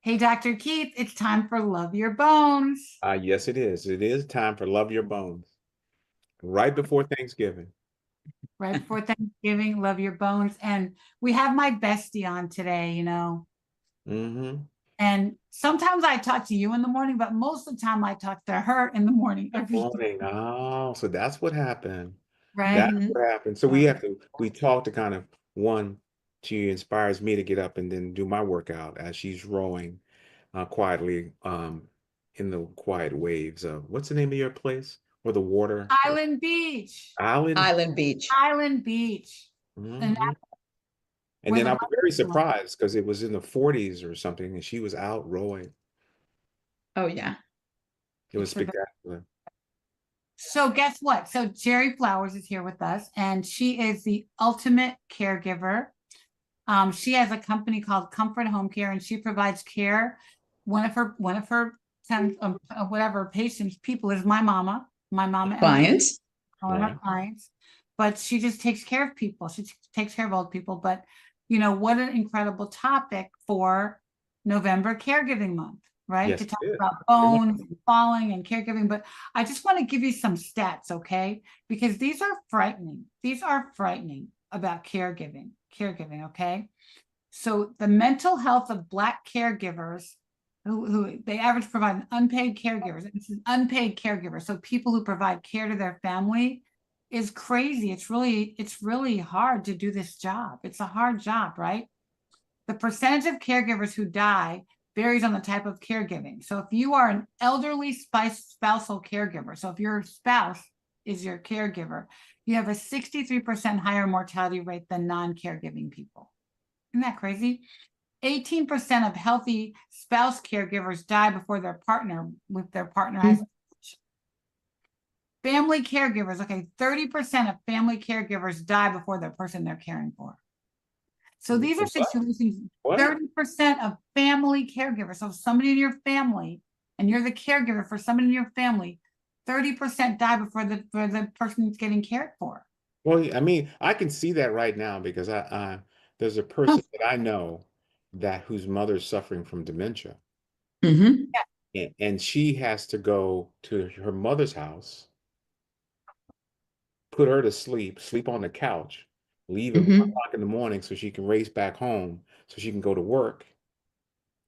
Hey, Dr. Keith, it's time for Love Your Bones. Yes, it is. It is time for Love Your Bones. Right before Thanksgiving. Right before Thanksgiving, Love Your Bones. And we have my bestie on today. Hmm. And sometimes I talk to you in the morning, but most of the time I talk to her in the morning every day, Morning. Oh, so that's what happened. right? That's hmm what happened. So So, we talk to kind of one, she inspires me to get up and then do my workout as she's rowing quietly in the quiet waves of what's the name of your place? Or the water? Island Beach, Island. Island Beach. Island Beach. And Hmm. that's And where then the I was very love is. surprised because it was in the 40s or something, and she was out rowing. Oh yeah. It was It's the best. spectacular. So guess what? So Jerry Flowers is here with us, and she is the ultimate caregiver. She has a company called Comfort Home Care, and she provides care. One of her whatever patients people is my mama Emily, Clients. one of her Right. clients. But she just takes care of people. She takes care of old people. But what an incredible topic for November Caregiving Month, right? Yes, To talk it is. about Very much. bones and falling and caregiving. But I just want to give you some stats, okay? Because these are frightening. These are frightening about caregiving, okay? So the mental health of Black caregivers who they average provide unpaid caregivers. This is unpaid caregivers. So people who provide care to their family is crazy. It's really hard to do this job. It's a hard job, right? The percentage of caregivers who die varies on the type of caregiving. So if you are an elderly spousal caregiver, so if your spouse is your caregiver, you have a 63% higher mortality rate than non-caregiving people. Isn't that crazy? 18% of healthy spouse caregivers die before their partner has family caregivers. Okay, 30% of family caregivers die before the person they're caring for. So these are What? situations, What? 30% of family caregivers. So somebody in your family, and you're the caregiver for somebody in your family, 30% die before the person that's getting cared for. Well, I mean, I can see that right now because there's a person that I know that whose mother's suffering from dementia, hmm and she has to go to her mother's house, put her to sleep, sleep on the couch, leave at 1 o'clock in the morning so she can race back home so she can go to work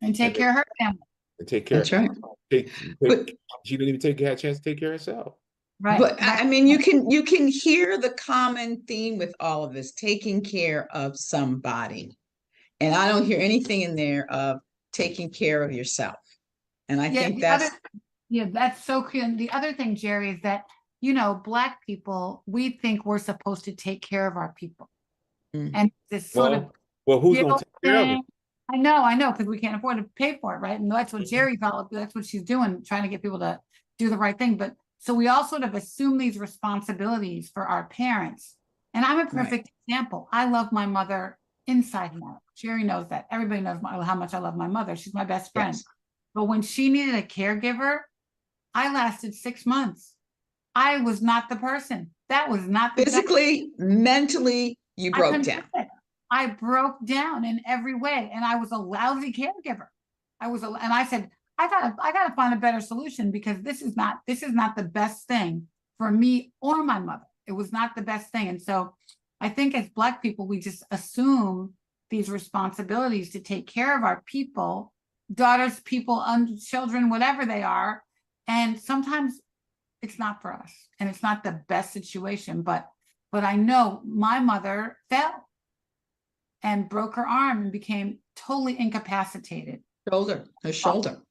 And and take care of her family. take care That's right. take But she didn't even take a chance to take care of herself. Right, but right. I mean you can hear the common theme with all of this, taking care of somebody. And I don't hear anything in there of taking care of yourself. And I Yeah, think that's that's so cool. And the other thing, Jerry, is that, Black people, we think we're supposed to take care of our people. mm, And this sort of Well, who's going guilt to take care of her? thing. I know, because we can't afford to pay for it, right? And that's what Mhm. Jerry felt. That's what she's doing, trying to get people to do the right thing. But so we all sort of assume these responsibilities for our parents. And I'm a right. perfect example. I love my mother inside and out. Jerry knows that. Everybody knows how much I love my mother. She's my best friend. Yes. But when she needed a caregiver, I lasted 6 months. I was not the person. That was not the job. Physically, mentally, you I broke couldn't do down. it. I broke down in every way, and I was a lousy caregiver. And I said, I gotta find a better solution because this is not the best thing for me or my mother. It was not the best thing. And so I think as Black people, we just assume these responsibilities to take care of our people, daughters, people, children, whatever they are. And sometimes it's not for us and it's not the best situation, but I know my mother fell and broke her arm and became totally incapacitated Shoulder, her shoulder.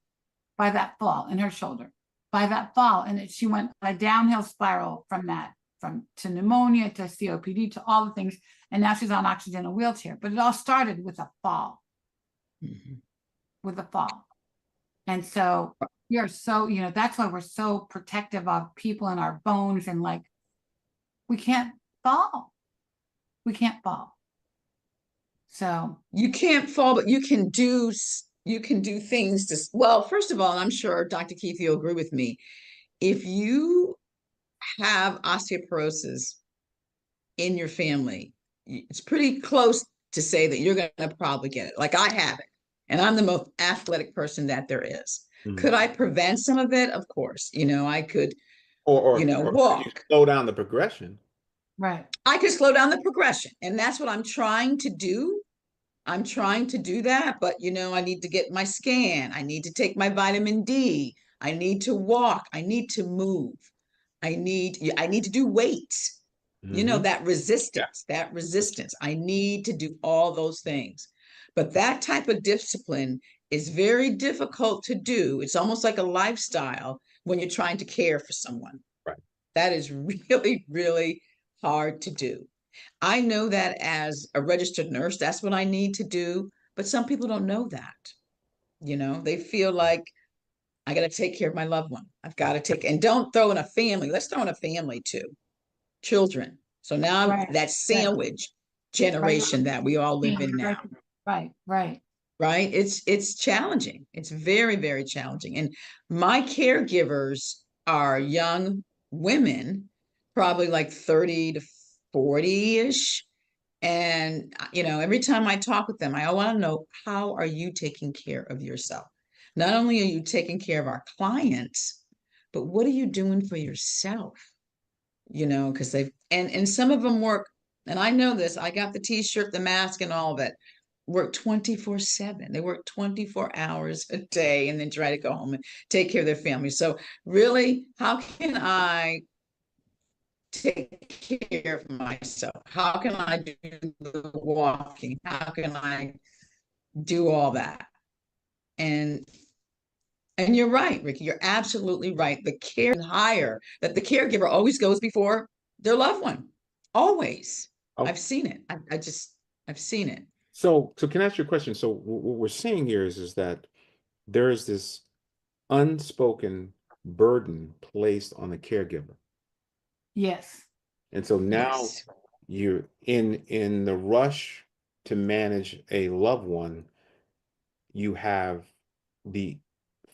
by that fall in her shoulder, by that fall. And she went a downhill spiral from that, from to pneumonia to COPD to all the things. And now she's on oxygen in a wheelchair. But it all started with a fall, Mhm. with a fall. And so we are so, that's why we're so protective of people and our bones and like we can't fall. We can't fall. So You can't fall, but you can do things to, well, first of all, and I'm sure Dr. Keith, you'll agree with me, if you have osteoporosis in your family, it's pretty close to say that you're going to probably get it. Like I have it, and I'm the most athletic person that there is. Mhm. Could I prevent some of it? Of course. I could, Or you or could you walk. slow down the progression? Right. I could slow down the progression. And that's what I'm trying to do. I'm trying to do that, but I need to get my scan. I need to take my vitamin D. I need to walk. I need to move. I need to do weights. Mhm. That Yeah. resistance. I need to do all those things. But that type of discipline is very difficult to do. It's almost like a lifestyle when you're trying to care for someone. Right. That is really, really hard to do. I know that as a registered nurse, that's what I need to do. But some people don't know that. They feel like I got to take care of my loved one. I've got to and don't throw in a family. Let's throw in a family too. Children. So now Right. that sandwich Right. generation that we all live in now, Right. Right. right? It's challenging. It's very, very challenging. And my caregivers are young women, probably like 30 to 40-ish. And every time I talk with them, I want to know, how are you taking care of yourself? Not only are you taking care of our clients, but what are you doing for yourself? Because and some of them work, and I know this, I got the t-shirt, the mask, and all of it, work 24/7. They work 24 hours a day and then try to go home and take care of their family. So really, how can I take care of myself? How can I do the walking? How can I do all that? And you're right, Ricky. You're absolutely right. The care higher that the caregiver always goes before their loved one. Always. Oh, I've seen it. I've seen it. so can I ask you a question? So what we're seeing here is that there is this unspoken burden placed on the caregiver. Yes. And so now Yes. you're in the rush to manage a loved one, you have the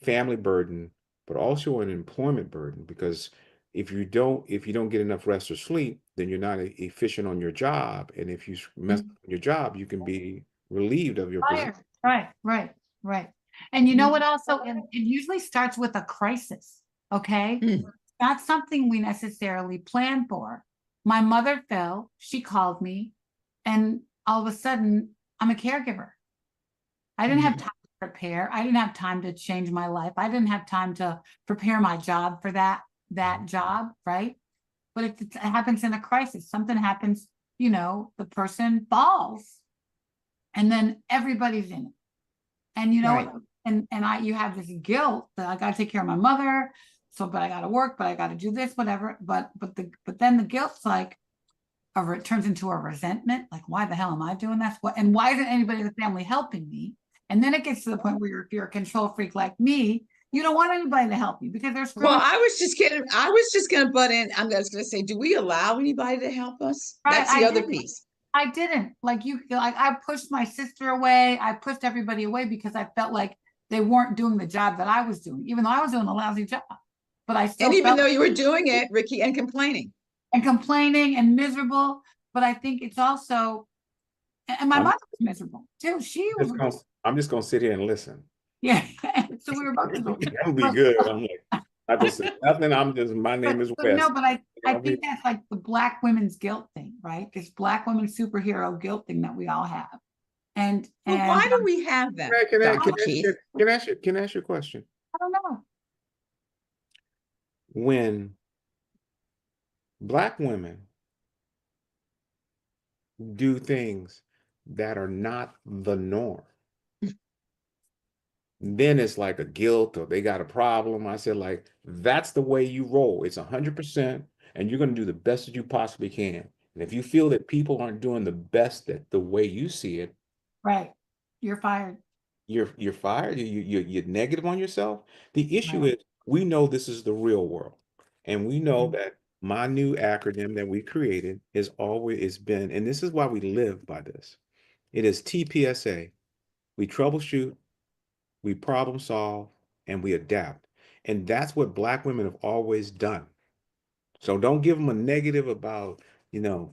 family burden, but also an employment burden, because if you don't get enough rest or sleep, then you're not efficient on your job. And if you mess up on your job, you can be relieved of your position. Right. Right. Right. And you know what also, and it usually starts with a crisis. Okay. Mm. Not something we necessarily plan for. My mother fell, she called me, and all of a sudden, I'm a caregiver. I didn't have time to prepare. I didn't have time to change my life. I didn't have time to prepare my job for that job, right? But if it happens in a crisis, something happens, the person falls, and then everybody's in it. And Right. you have this guilt that I got to take care of my mother, but I got to work, but I got to do this, whatever. But then the guilt's like, it turns into a resentment. Like, why the hell am I doing this? And why isn't anybody in the family helping me? And then it gets to the point where if you're a control freak like me, you don't want anybody to help you because they're screwing. Well, I was just kidding. I was just going to butt in. I'm just going to say, do we allow anybody to help us? Right, That's the other piece. I didn't like I pushed my sister away. I pushed everybody away because I felt like they weren't doing the job that I was doing, even though I was doing a lousy job. But I still And even though you were doing it, Ricky, and complaining and miserable. But I think it's also, and my mother was miserable too. I'm just gonna sit here and listen. Yeah. So we were both. I'm gonna be good. I'm like, I just said nothing. My name is Wes. No, but I think that's like the Black women's guilt thing, right? This Black women superhero guilt thing that we all have. And why do we have that? Can I ask you a question? I don't know. When Black women do things that are not the norm, then it's like a guilt or they got a problem. I said, like, that's the way you roll. It's 100%, and you're going to do the best that you possibly can. And if you feel that people aren't doing the best that the way you see it, right, you're fired. You're fired. You're negative on yourself. The issue is, we know this is the real world, and we know that my new acronym that we created is always been, and this is why we live by this. It is TPSA. We troubleshoot, we problem solve, and we adapt. And that's what Black women have always done. So don't give them a negative about, the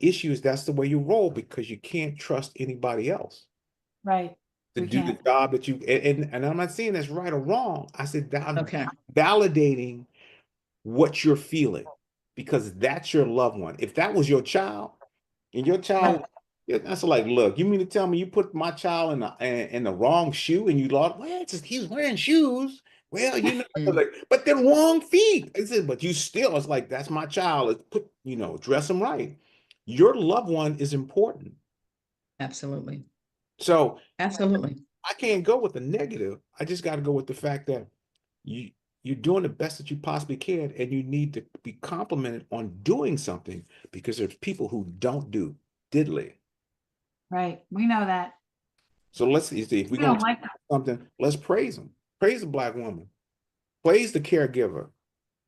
issues. That's the way you roll because you can't trust anybody else. Right. to We do the can't. job that you, and I'm not saying that's right or wrong. I said, I'm Okay. validating what you're feeling because that's your loved one. If that was your child and your child, that's like, look, you mean to tell me you put my child in the wrong shoe and you lost, well, it's just, he's wearing shoes. Well, you know, Mm, like, but they're wrong feet. I said, but you still, it's like, that's my child. Let's put, you know, dress them right. Your loved one is important. absolutely. So Absolutely. I can't go with the negative. I just got to go with the fact that you you're doing the best that you possibly can, and you need to be complimented on doing something because there's people who don't do diddly. Right. We know that. So let's see if we're We going don't to like that. something, let's praise them. Praise the Black woman. Praise the caregiver.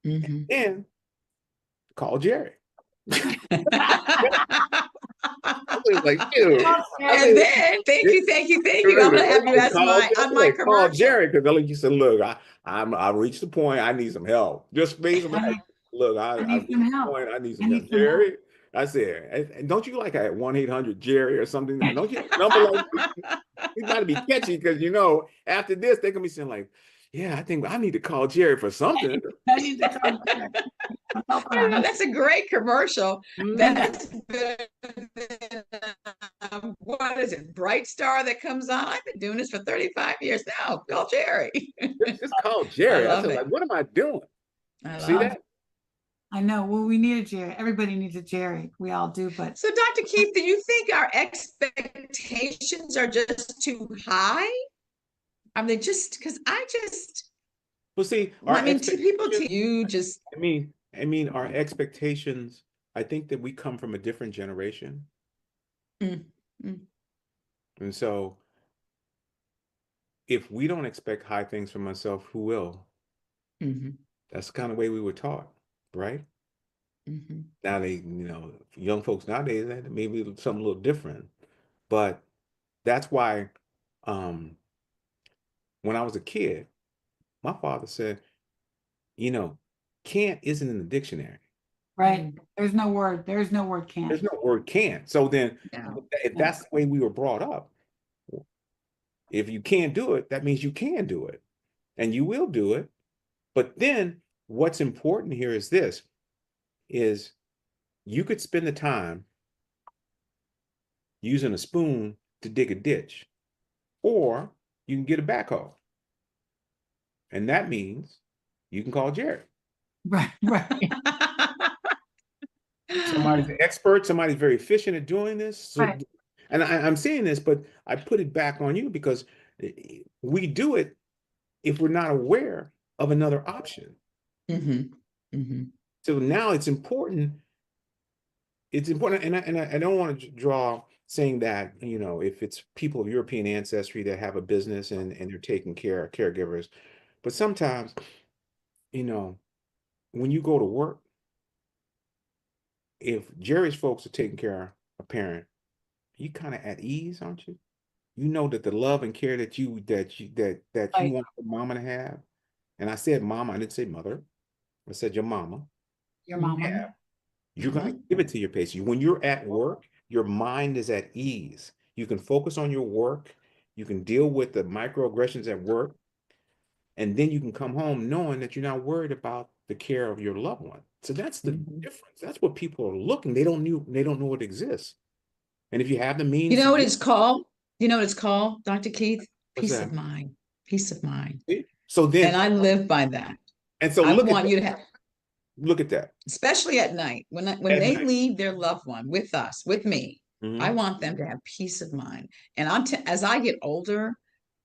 Mhm. And call Jerry. I was like, dude. I And mean, then, thank you, thank you, thank you. I'm gonna have you as my on my call commercial. Jerry because like you said, look, I reached the point. I need some help. Just basically, I need- look, I I need reached some the help. point. I need I some need help, some help. Jerry. I said, and don't you like a 1-800-Jerry or something? Don't you have a number like you got to be catchy because you know after this they're gonna be saying like, yeah, I think I need to call Jerry for something. I need to come back. Help I don't know, her. that's a great commercial. Mhm. That's better than, what is it, Bright Star that comes on? I've been doing this for 35 years now. Call Jerry. Just call I Jerry. I love said, it. like, what am I doing? I See love that? it. I know. Well, we need a Jerry. Everybody needs a Jerry. We all do, but So, Dr. Keith, do you think our expectations are just too high? I mean, just because Well, see, our I mean, to people, expectations. to you, just Our expectations. I think that we come from a different generation, mm, mm, and so if we don't expect high things from ourselves, who will? mhm, That's the kind of way we were taught, right? mhm, Now young folks nowadays, that maybe something a little different, but that's why, um, when I was a kid, my father said, you know, can't isn't in the dictionary. right. There's no word. There's no word can't. There's no word can't. So then, yeah. if that's the way we were brought up, if you can't do it, that means you can do it, and you will do it. But then, what's important here is this: is you could spend the time using a spoon to dig a ditch, or you can get a backhoe, and that means you can call Jerry. Right. Right. Somebody's an expert, somebody's very efficient at doing this. So, Right. and I'm saying this, but I put it back on you because we do it if we're not aware of another option. Mhm, mhm. So now it's important. It's important, and I don't want to draw saying that if it's people of European ancestry that have a business and they're taking care of caregivers, but sometimes you know when you go to work, if Jerry's folks are taking care of a parent, you kind of at ease, aren't you? You know that the love and care that you Right. want your mama to have, and I said mama, I didn't say mother. I said your mama. Your mama. Yeah. You're going to give it to your patient. When you're at work, your mind is at ease. You can focus on your work. You can deal with the microaggressions at work. And then you can come home knowing that you're not worried about the care of your loved one. So that's the Mhm. difference. That's what people are looking. They don't know it exists. And if you have the You means to know what do it's called? You know what it's called, Dr. Keith? what's Peace that? of mind. Peace of mind. So And then, I live by that. and so I want you to have, look at that. especially at night, when At they night. leave their loved one with us, with me, Mhm. I want them to have peace of mind. And as I get older,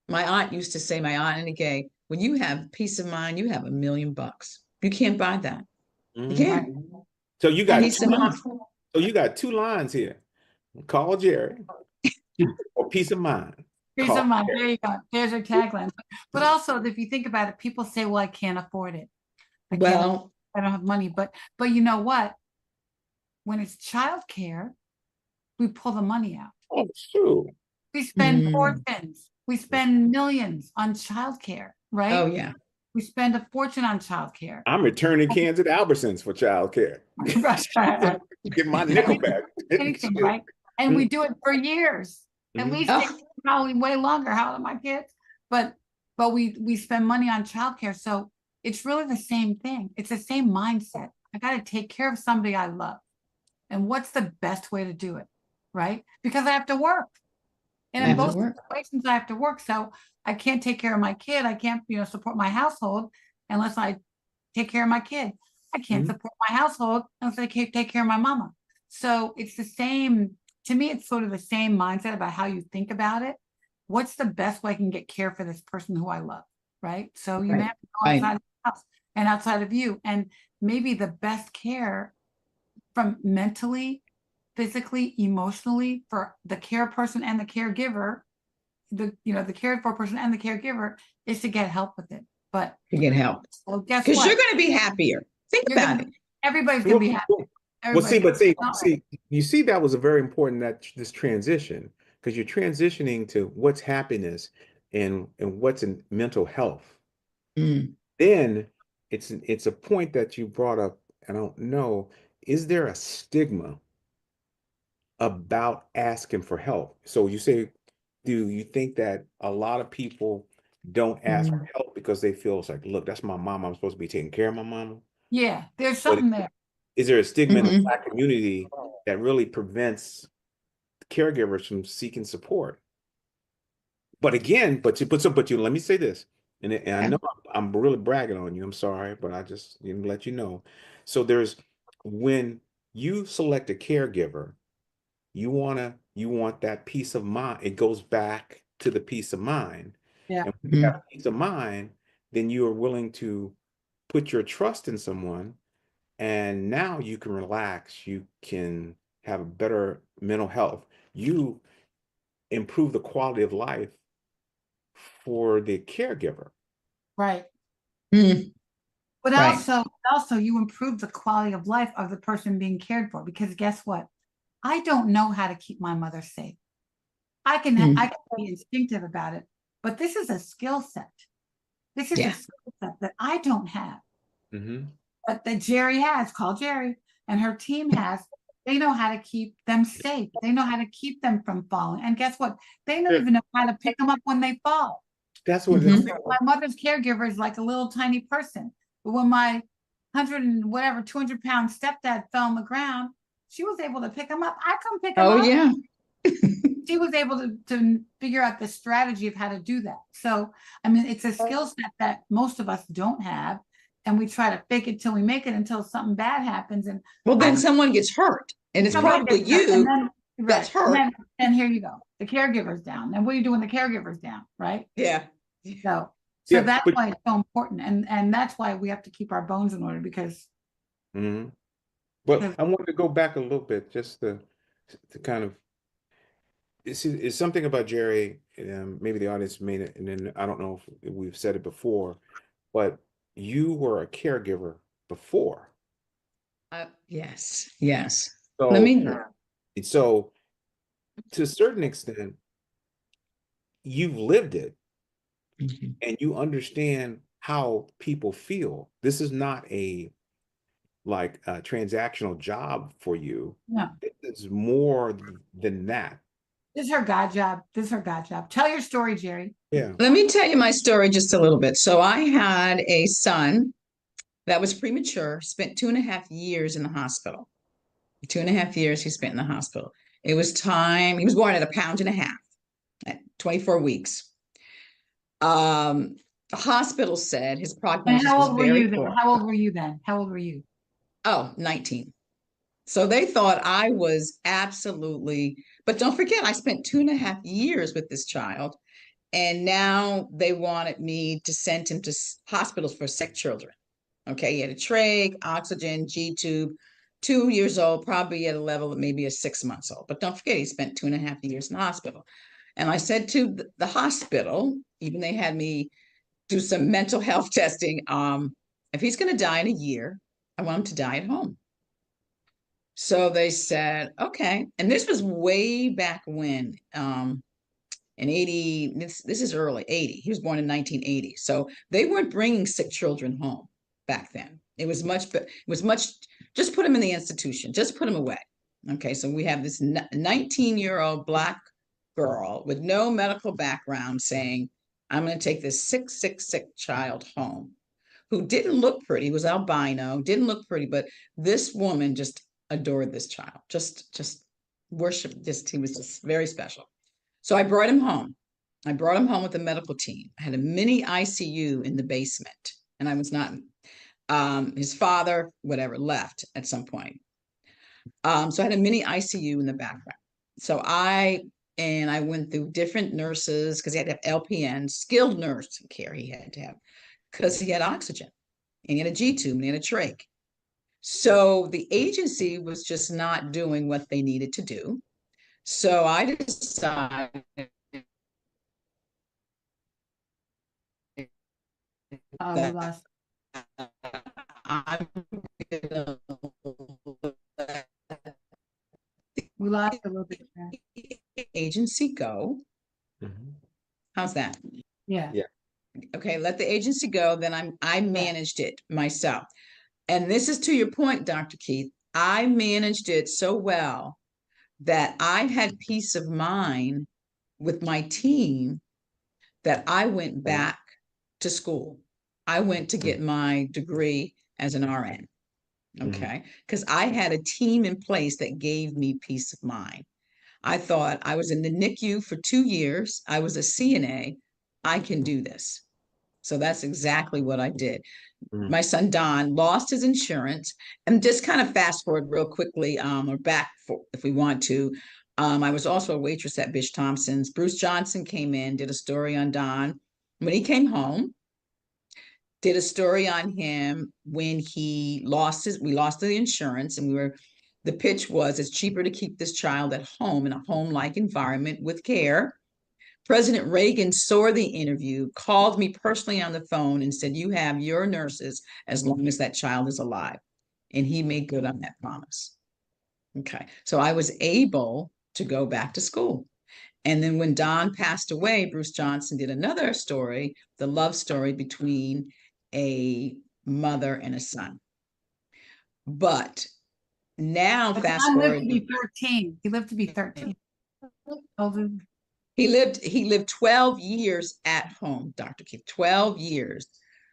my aunt used to say, my aunt Anna Gay, when you have peace of mind, you have $1 million. You can't buy that. You Mhm. Right. can't. So you got Peace of mind. so you got two lines here. Call Jerry or peace of mind. Peace Call of mind. Jerry. There you go. There's your tagline. But also, if you think about it, people say, "Well, I can't afford it. I can't. Well, I don't have money." But you know what? When it's childcare, we pull the money out. Oh, shoot. We spend mm, fortunes. We spend millions on childcare, oh right? yeah. We spend a fortune on childcare. I'm returning cans at Albertsons for childcare. Get my nickel back. Anything, right? And we do it for years. And we Oh. stick probably way longer. How old are my kids? But we spend money on childcare. So it's really the same thing. It's the same mindset. I got to take care of somebody I love. And what's the best way to do it? Right? Because I have to work. And I in have to both work. situations, I have to work. So I can't take care of my kid. I can't, support my household unless I take care of my kid. I can't Mhm. support my household unless I can't take care of my mama. So it's the same, to me, it's sort of the same mindset about how you think about it. What's the best way I can get care for this person who I love, right? So you may Right, have to go right. outside of the house and outside of you. And maybe the best care from mentally, physically, emotionally for the care person and the caregiver, the cared for person and the caregiver is to get help with it. But To get help. well, guess Because you're what? going to be happier. Think You're about gonna it. everybody's gonna be happy. Well, see, Everybody's you see, that was a very important this transition because you're transitioning to what's happiness and what's in mental health. Mm. Then it's a point that you brought up. I don't know, is there a stigma about asking for help? So you say, do you think that a lot of people don't ask for help because they feel it's like, look, that's my mom. I'm supposed to be taking care of my mama. Yeah, there's But something there. is there a stigma in the Mhm. Black community that really prevents caregivers from seeking support? But again, let me say this, and I Yeah. know I'm really bragging on you. I'm sorry, but I just let you know. So there's when you select a caregiver, you want that peace of mind. It goes back to the peace of mind. Yeah. And when you Mhm. have peace of mind, then you are willing to put your trust in someone, and now you can relax. You can have a better mental health. You improve the quality of life for the caregiver. Right. Mm. But Right. also you improve the quality of life of the person being cared for because guess what? I don't know how to keep my mother safe. I Mm. can be instinctive about it, but this is a skill set. This is a Yeah. skill set that I don't have, Mm-hmm. but that Jerry has, call Jerry, and her team has. They know how to keep them safe. They know how to keep them from falling. And guess what? They don't even know how to pick them up when they fall. That's what Mhm. My mother's caregiver is like a little tiny person. But when my 200-pound stepdad fell on the ground, she was able to pick him up. I couldn't pick him Oh, up. yeah. She was able to figure out the strategy of how to do that. So, I mean, it's a skill set that most of us don't have. And we try to fake it till we make it until something bad happens. And Well, then I someone gets hurt, and it's somebody probably gets hurt, and you then that's right. hurt. And here you go. The caregiver's down. And what do you do when the caregiver's down? Right. Yeah. So Yeah, that's but why it's so important. And that's why we have to keep our bones in order because mhm. But because I wanted to go back a little bit just to kind of it's something about Jerry. Maybe the audience made it, and then I don't know if we've said it before, but you were a caregiver before. Yes. Yes. Let So me. so to a certain extent, you've lived it Mhm. and you understand how people feel. This is not like a transactional job for you. no, It's more than that. this is her God job. This is her God job. Tell your story, Jerry. Yeah. Let me tell you my story just a little bit. So I had a son that was premature, spent 2.5 years in the hospital. 2.5 years he spent in the hospital. It was time, he was born at a pound and a half at 24 weeks. The hospital said his And prognosis how was old were very you then? poor. How old were you then? How old were you? Oh, 19. So they thought I was absolutely, but don't forget, I spent 2.5 years with this child. And now they wanted me to send him to hospitals for sick children. Okay, he had a trach, oxygen, G tube, 2 years old, probably at a level of maybe a 6 months old. But don't forget, he spent 2.5 years in the hospital. And I said to the hospital, even they had me do some mental health testing. If he's going to die in a year, I want him to die at home. So they said, okay. And this was way back when, in 80, this is early 80. He was born in 1980. So they weren't bringing sick children home back then. It was much, just put him in the institution, just put him away. Okay, so we have this 19-year-old Black girl with no medical background saying, I'm going to take this sick child home, who didn't look pretty, was albino, didn't look pretty, but this woman just adored this child, just worshiped this. He was just very special. So I brought him home. I brought him home with the medical team. I had a mini ICU in the basement, and I was not, his father, whatever, left at some point. So I had a mini ICU in the background. So I went through different nurses because he had to have LPN, skilled nursing care he had to have, because he had oxygen and he had a G tube and he had a trach. So the agency was just not doing what they needed to do. So I decided Oh, we lost. I'm gonna We lost a little bit there. let the agency go. Mhm. How's that? Yeah. Yeah. Okay, let the agency go. Then I managed it myself. And this is to your point, Dr. Keith. I managed it so well that I had peace of mind with my team that I went back to school. I went to get my degree as an RN. Okay. Because I had a team in place that gave me peace of mind. I thought I was in the NICU for 2 years. I was a CNA. I can do this. So that's exactly what I did. Mhm. My son Don lost his insurance, and just kind of fast forward real quickly, or back for, if we want to. I was also a waitress at Bish Thompson's. Bruce Johnson came in, did a story on Don when he came home. Did a story on him when we lost the insurance, and the pitch was it's cheaper to keep this child at home in a home-like environment with care. President Reagan saw the interview, called me personally on the phone and said, you have your nurses as long as that child is alive. And he made good on that promise. Okay. So I was able to go back to school. And then when Don passed away, Bruce Johnson did another story, the love story between a mother and a son. But now But fast Don lived forward, to be 13. He lived to be 13. Over. he lived 12 years at home, Dr. Keith, 12 years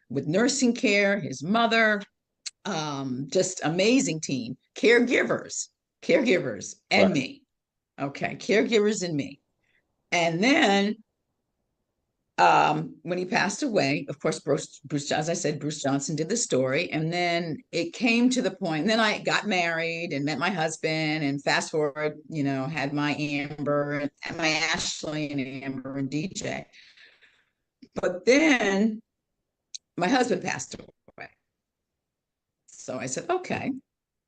with nursing care, his mother, just amazing team, caregivers, and Right. me. Okay, caregivers and me. And then when he passed away, of course, Bruce, as I said, Bruce Johnson did the story. And then it came to the point, and then I got married and met my husband, and fast forward, had my Amber and my Ashley and Amber and DJ. But then my husband passed away. So I said, okay,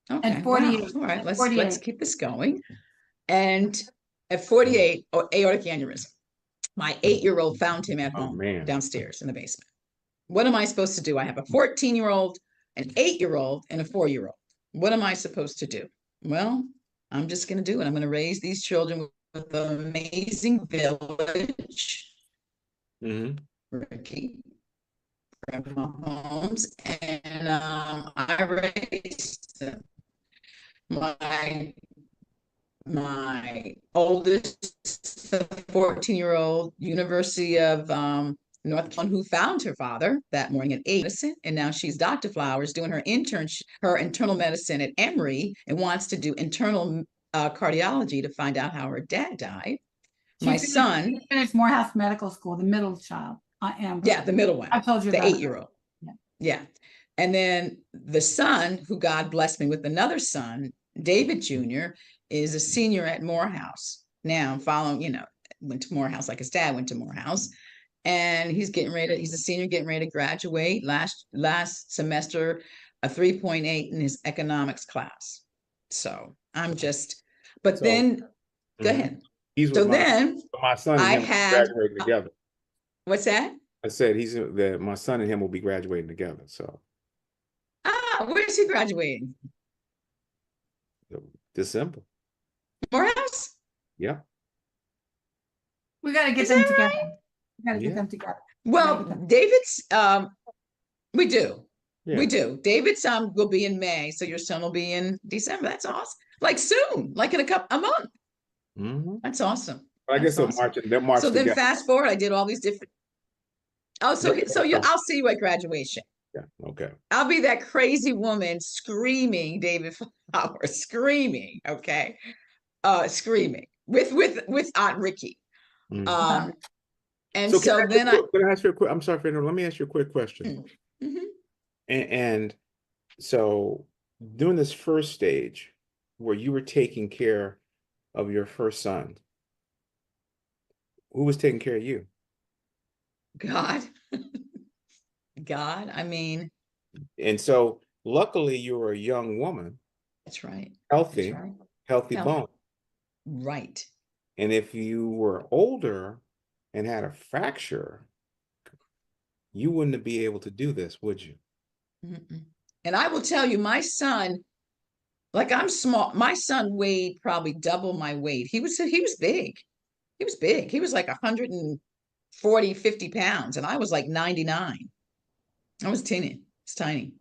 At wow, 48. all right, At let's 48. keep this going. And at 48, aortic aneurysm. My 8-year-old found him at Oh, home man. downstairs in the basement. What am I supposed to do? I have a 14-year-old, an 8-year-old, and a 4-year-old. What am I supposed to do? Well, I'm just going to do it. I'm going to raise these children with an amazing village. Mhm. Ricky, Grandma Holmes, and I raised them. My oldest, 14-year-old, University of North Carolina, who found her father that morning at 8, and now she's Dr. Flowers doing her internal medicine at Emory, and wants to do internal cardiology to find out how her dad died. My son, She finished Morehouse Medical School, the middle child. Amber. yeah, the middle one, I told you the about 8-year-old. Yeah. Yeah. And then the son, who God blessed me with another son, David Jr., is a senior at Morehouse. Now following, went to Morehouse like his dad went to Morehouse. And he's a senior getting ready to graduate last semester, a 3.8 in his economics class. So but So, then go mhm. ahead. He's So with then my son and I him will be had, graduating together. what's that? I said that my son and him will be graduating together. So Where is he graduating? December. Morehouse? Yeah. We got to get Is them that together. right? We got to get Yeah. them together. Well, David's, we do. Yeah. We do. David's son will be in May, so your son will be in December. That's awesome. Like soon, like in a month. Mhm. That's awesome. I That's guess they'll awesome. they'll march So then together. fast forward, I did all these different. Oh, so Yeah. I'll see you at graduation. Yeah, okay. I'll be that crazy woman screaming, David Flowers, screaming, okay, screaming with Aunt Ricky. Mm. And So so then can I ask you a quick, I'm sorry, Fernando, let me ask you a quick question. Mhm. And so during this first stage where you were taking care of your first son, who was taking care of you? God, God, I mean, And so luckily you were a young woman, that's right. healthy, That's right. healthy Healthy. bone. Right. And if you were older and had a fracture, you wouldn't be able to do this, would you? Mm-mm. And I will tell you, my son, like I'm small, my son weighed probably double my weight. He was big. He was big. He was like 140, 50 pounds. And I was like 99. I was teeny. It's tiny.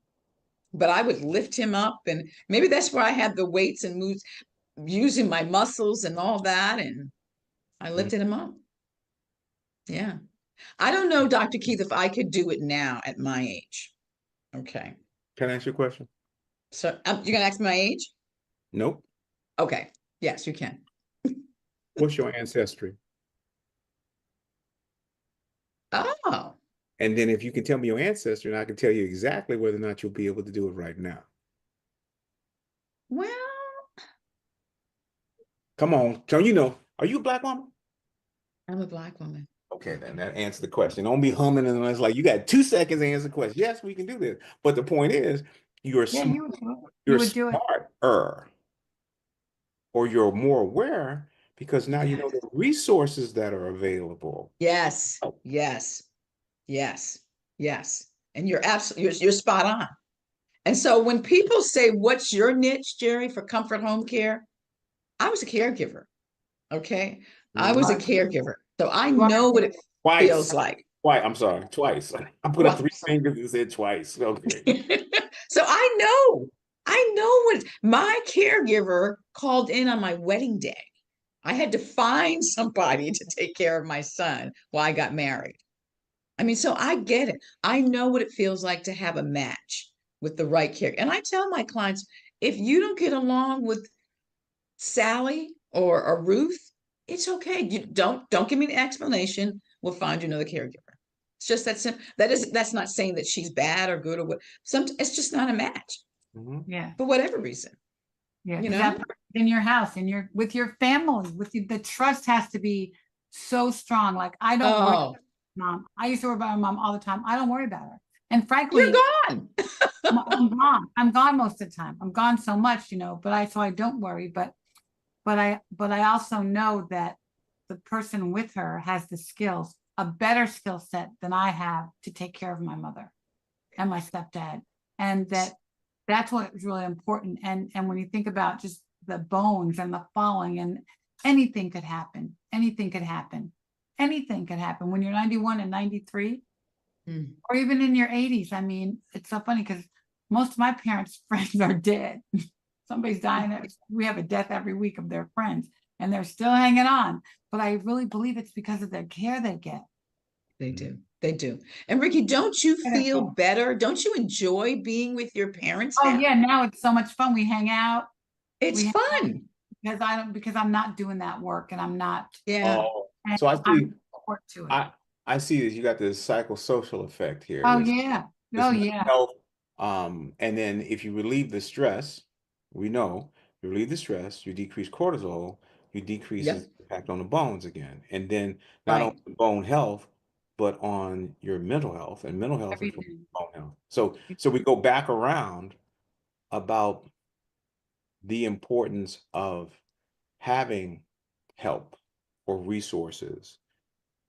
But I would lift him up. And maybe that's where I had the weights and moves, using my muscles and all that. And I Mm. lifted him up. Yeah. I don't know, Dr. Keith, if I could do it now at my age. Okay. Can I ask you a question? So you're going to ask me my age? Nope. Okay. Yes, you can. What's your ancestry? Oh, And then if you can tell me your ancestry, and I can tell you exactly whether or not you'll be able to do it right now. well, Come on. So are you a Black woman? I'm a Black woman. Okay, then that answers the question. Don't be humming and it's like you got 2 seconds to answer the question. Yes, we can do this. But the point is, you're Yeah, smart, you would do it. You you're would do it. smarter, or you're more aware because now you know the resources that are available. Yes, Oh. yes, yes, yes. And you're absolutely, you're spot on. And so when people say, what's your niche, Jerry, for comfort home care? I was a caregiver. Okay. I was a Mhm. caregiver. So I You are. know what it feels Twice. like. Twice. I'm sorry, twice. I put up 3 fingers and said twice. Okay. So I know what my caregiver called in on my wedding day. I had to find somebody to take care of my son while I got married. I mean, so I get it. I know what it feels like to have a match with the right care. And I tell my clients, if you don't get along with Sally or Ruth, it's okay. You don't give me the explanation. We'll find you another caregiver. It's just that simple. That's not saying that she's bad or good or what. It's just not a match Mhm. Yeah, for whatever reason. yeah. You 'Cause know? that person in your house, with your family, the trust has to be so strong. Like I don't worry Oh, about my mom. I used to worry about my mom all the time. I don't worry about her. And you're frankly, gone. I'm gone. I'm gone most of the time. I'm gone so much, but I don't worry. But I also know that the person with her has the skills, a better skill set than I have to take care of my mother and my stepdad. And that's what is really important. And when you think about just the bones and the falling and anything could happen, anything could happen, anything could happen when you're 91 and 93, Mm. or even in your 80s. I mean, it's so funny because most of my parents' friends are dead. Somebody's dying. We have a death every week of their friends, and they're still hanging on. But I really believe it's because of the care they get. They do. They do. And Ricky, don't you feel better? Don't you enjoy being with your parents Oh now? yeah, now it's so much fun. We hang out. It's We hang out fun. because I'm not doing that work, and I'm not. Yeah. Oh, And so I I'm see. forward to it. I see that you got this psychosocial effect here. Oh This yeah. this Oh mental yeah. health. And then if you relieve the stress, we know you relieve the stress, you decrease cortisol, you decrease Yep. its impact on the bones again. And then not Right. only bone health, but on your mental health, and mental health influences Everything. bone health. So we go back around about the importance of having help or resources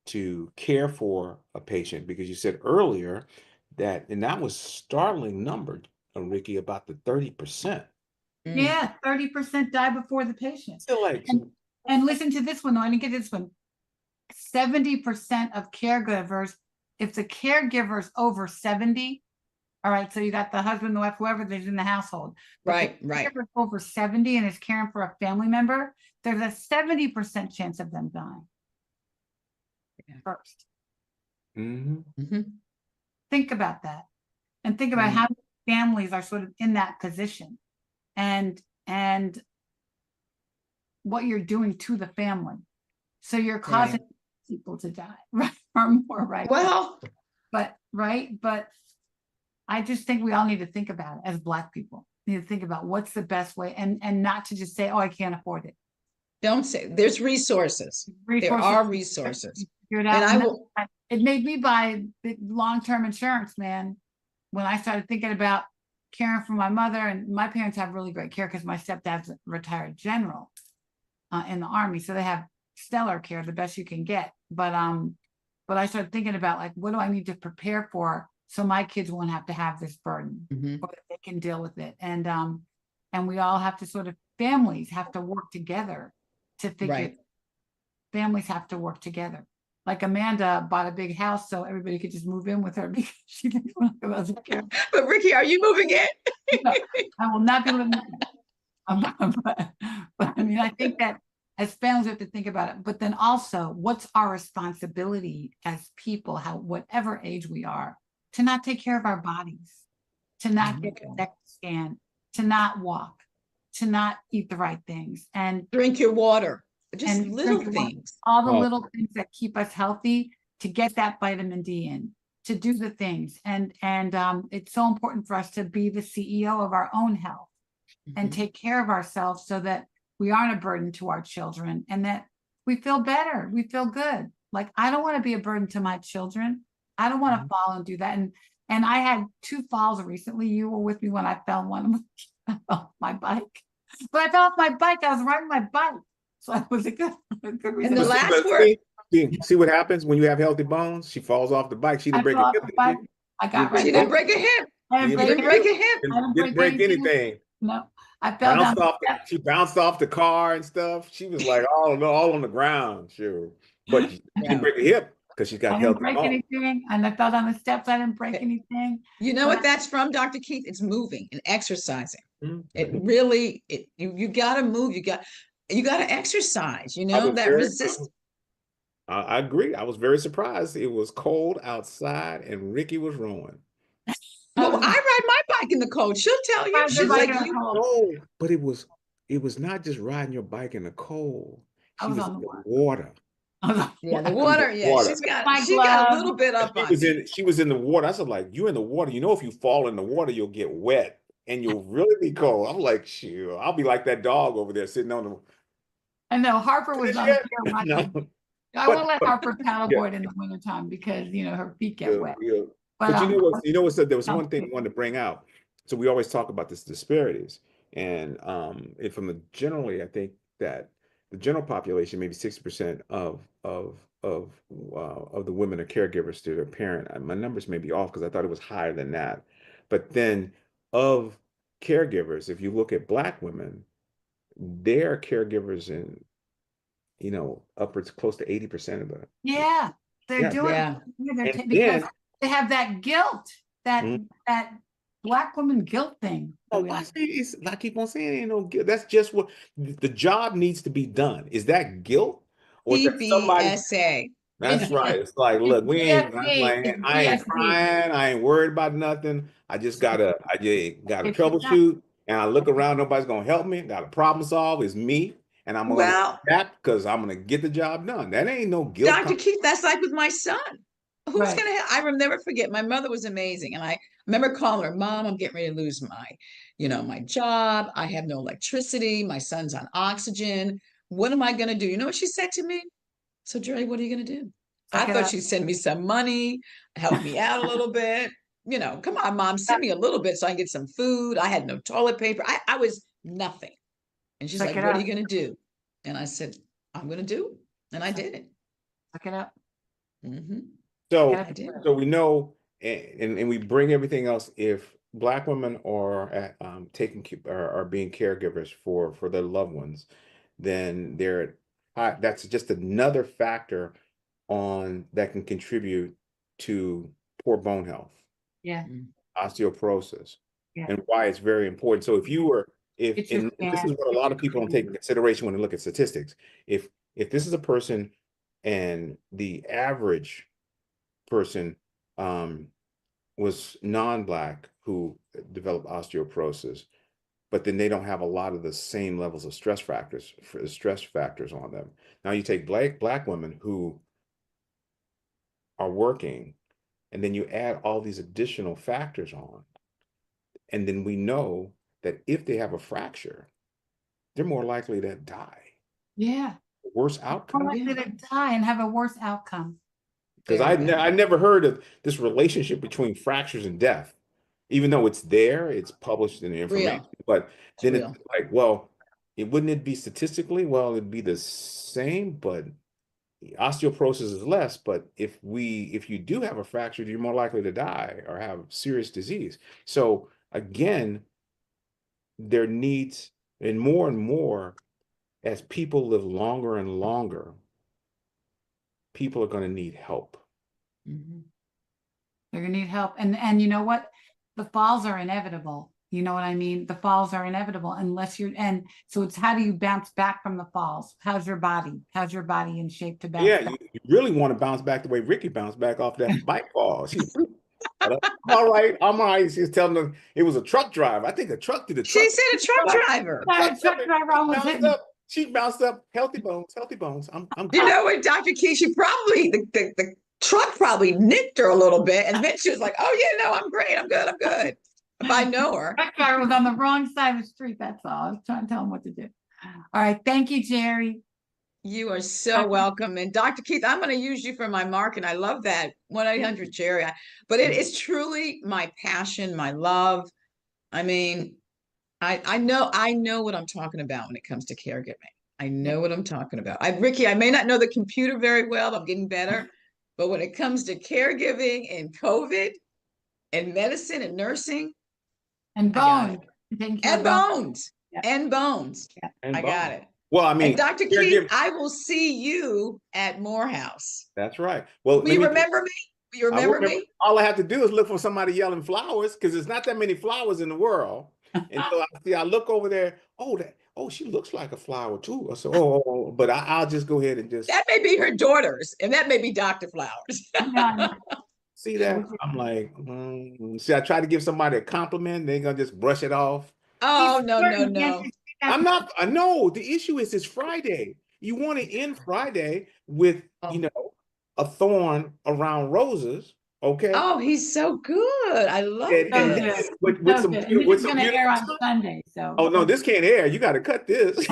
to care for a patient, because you said earlier that, and that was startling number, Ricky, about the 30%. Mm. Yeah, 30% die before the patient. Still like, And listen to this one, though. I didn't get this one. 70% of caregivers, if the caregiver's over 70, All right, so you got the husband, the wife, whoever there's in the household. But the Right, right. caregiver's over 70 and is caring for a family member, there's a 70% chance of them dying Yeah. first. Mhm. Mhm. Think about that. And think about Right. how many families are sort of in that position and what you're doing to the family. So you're causing people to die, right? Or more, right? Well, But right, but I just think we all need to think about it as Black people. Need to think about what's the best way and not to just say, oh, I can't afford it. don't say, there's resources. There Resources, are resources. figure it And out. I And will, it made me buy the long-term insurance, man. When I started thinking about caring for my mother, and my parents have really great care because my stepdad's a retired general in the Army, so they have stellar care, the best you can get. But I started thinking about, like, what do I need to prepare for so my kids won't have to have this burden, Mhm. or that they can deal with it. And we all have to sort of, families have to work together to figure. Right. Families have to work together. Like Amanda bought a big house so everybody could just move in with her because she didn't want to go as a caregiver. But Ricky, are you moving in? No, I will not be living there. But I mean, I think that as families we have to think about it, but then also what's our responsibility as people, how, whatever age we are, to not take care of our bodies, to not get a DEXA scan, to not walk, to not eat the right things, and Drink your water, just and little drink water. things. all the Oh. little things that keep us healthy, to get that vitamin D in, to do the things. And it's so important for us to be the CEO of our own health and Mhm. take care of ourselves so that we aren't a burden to our children and that we feel better, we feel good. Like, I don't want to be a burden to my children. I don't want to Mhm. fall and do that. And I had 2 falls recently. You were with me when I fell. One, I fell off my bike. But I fell off my bike. I was riding my bike. So it was a good reason. the But see- last but word- see what happens when you have healthy bones? She falls off the bike. She I didn't break fell a off hip. the did bike. she? I got You right She back. didn't break a hip. I She didn't didn't break a hip. Didn't break anything. No, I fell down. Bounced off. She bounced off the car and stuff. She was like all on the ground, sure. But she Yeah. didn't break a hip because she's I got didn't healthy break bones. anything, and I fell down the steps. I didn't break Okay. anything. You know But what that's from, Dr. Keith? It's moving and exercising. Mhm. It really, you gotta move, you gotta exercise, you I know, was that very- resist. I agree. I was very surprised. It was cold outside and Ricky was rowing. Well, I ride my bike in the cold. She'll tell you. Ride your She's bike like, in the you, cold. No, but it was not just riding your bike in the cold. I She was was on in the the water. water. I was on yeah, the water. water, yeah, Water. My she got a glove. little bit up She on was me. in the water. I said, like, you in the water. You know, if you fall in the water, you'll get wet and you'll really be cold. I'm like, shoot, I'll be like that dog over there sitting on the. I know Harper was on Yeah. here watching. No. I But- won't let but- Harper yeah. paddleboard in the wintertime because her feet get Yeah, wet. yeah. But But you know what, so there was one thing I okay. wanted to bring out. So we always talk about this disparities. And from the generally, I think that the general population, maybe 60% of the women are caregivers to their parent. My numbers may be off because I thought it was higher than that. But then of caregivers, if you look at Black women, they're caregivers in, upwards close to 80% of the. Yeah, they're Yeah. doing Yeah. And because then they have that guilt, that Mhm. that Black woman guilt thing. that Oh, we I like. say I keep on saying, ain't no guilt. That's just what the job needs to be done. Is that guilt? Or is that somebody? PBSA. That's right. It's like, It's look, we ain't, BSD, it's I ain't BSD. crying. I ain't worried about nothing. I just gotta It's troubleshoot. And I look around, nobody's gonna help me. Got a problem solve. It's me. And I'm gonna Well, adapt because I'm gonna get the job done. That ain't no guilt. Dr. Keith, that's like with my son. Who's Right. gonna I will never forget. My mother was amazing. And I remember calling her, Mom, I'm getting ready to lose my job. I have no electricity. My son's on oxygen. What am I gonna do? You know what she said to me? So, Jerry, what are you gonna do? I Suck it thought up. she'd send me some money, help me out a little bit. Come on, Mom, send me a little bit so I can get some food. I had no toilet paper. I was nothing. And she's Suck like, it what are up. you gonna do? And I said, I'm gonna do it. And I did it. Suck it up. Mhm. So, I did. so we know, and we bring everything else. If Black women are are being caregivers for their loved ones, then that's just another factor on that can contribute to poor bone health. Yeah. osteoporosis, Yeah. and why it's very important. So if you were, It's your and this scan. is what a lot of people don't take into consideration when they look at statistics. If this is a person and the average person was non-Black who developed osteoporosis, but then they don't have a lot of the same levels of stress factors on them. Now you take black women who are working, and then you add all these additional factors on, and then we know that if they have a fracture, they're more likely to die. Yeah. Worse More outcome. likely to die and have a worse outcome. Because I never heard of this relationship between fractures and death, even though it's there, it's published in the information. But then it's like, well, wouldn't it be statistically? Well, it'd be the same, but osteoporosis is less. But if you do have a fracture, you're more likely to die or have serious disease. So again, there needs, and more as people live longer and longer, people are going to need help. They're gonna need help. And you know what? The falls are inevitable. You know what I mean? The falls are inevitable unless you're, and so it's how do you bounce back from the falls? How's your body? How's your body in shape to bounce back? You really want to bounce back the way Ricky bounced back off that bike fall. I'm all right. I'm all right. She's telling them it was a truck driver. I think a truck did a truck. She said a truck driver. Truck driver almost hit me. She bounced up. Healthy bones. Healthy bones. I'm You know what, Dr. Key, she probably, the truck probably nicked her a little bit. And then she was like, oh, yeah, no, I'm great. I'm good. I'm good. If I know her. Truck driver was on the wrong side of the street. That's all. I was trying to tell him what to do. All right. Thank you, Jerry. You are so welcome. And Dr. Keith, I'm going to use you for my mark. And I love that 1-800-JERRY. But it is truly my passion, my love. I mean, I know what I'm talking about when it comes to caregiving. I know what I'm talking about. Ricky, I may not know the computer very well. I'm getting better. But when it comes to caregiving and COVID and medicine and nursing. And bones. And bones. Yeah. And bones. Yeah. I got it. Well, I mean, and Dr. Keith, I will see you at Morehouse. That's right. Well, will you remember me? Will you remember me? All I have to do is look for somebody yelling flowers, because there's not that many flowers in the world. And so I look over there. Oh, she looks like a flower too. So, but I'll just go ahead and just. That may be her daughters, and that may be Dr. Flowers. See that? I'm like, see, I try to give somebody a compliment, they're gonna just brush it off. Oh, no. I'm not. No, the issue is it's Friday. You want to end Friday with, a thorn around roses. Okay. Oh, he's so good. I love it. With some with some gonna air on Sunday. So. Oh no, this can't air. You got to cut this.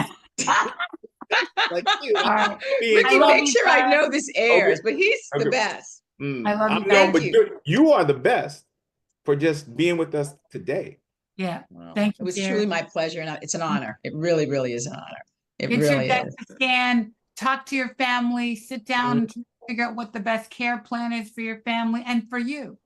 Like, right. Ricky, make sure I know this airs, but he's the best. I love you. Thank you. You are the best for just being with us today. Yeah. Thank you. It was truly my pleasure, and it's an honor. It really, really is an honor. It Get really your is. scan, talk to your family, sit down, figure out what the best care plan is for your family and for you.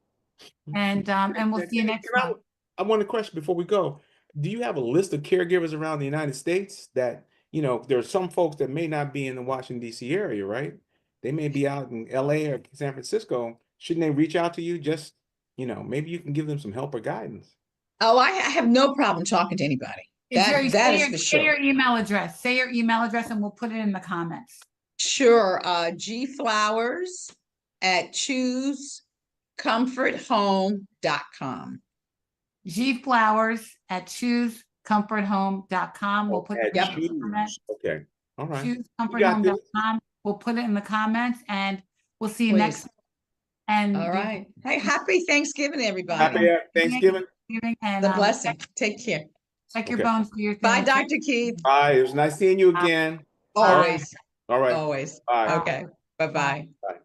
And we'll see you next time. I want a question before we go. Do you have a list of caregivers around the United States that, there are some folks that may not be in the Washington, D.C. area, right? They may be out in LA or San Francisco. Shouldn't they reach out to you? Just, maybe you can give them some help or guidance. Oh, I have no problem talking to anybody. That is for sure. Say your email address. Say your email address and we'll put it in the comments. Sure. gflowers@choosecomforthome.com. gflowers@choosecomforthome.com. We'll put it in the comments. Okay. All right. Choosecomforthome.com. We'll put it in the comments and we'll see you next time. And all right. Hey, happy Thanksgiving, everybody. Happy Thanksgiving. And the blessing. Take care. Check your bones for your Bye, Dr. Keith. Bye. It was nice seeing you again. Always. All right. Always. Bye. Okay. Bye-bye. Bye.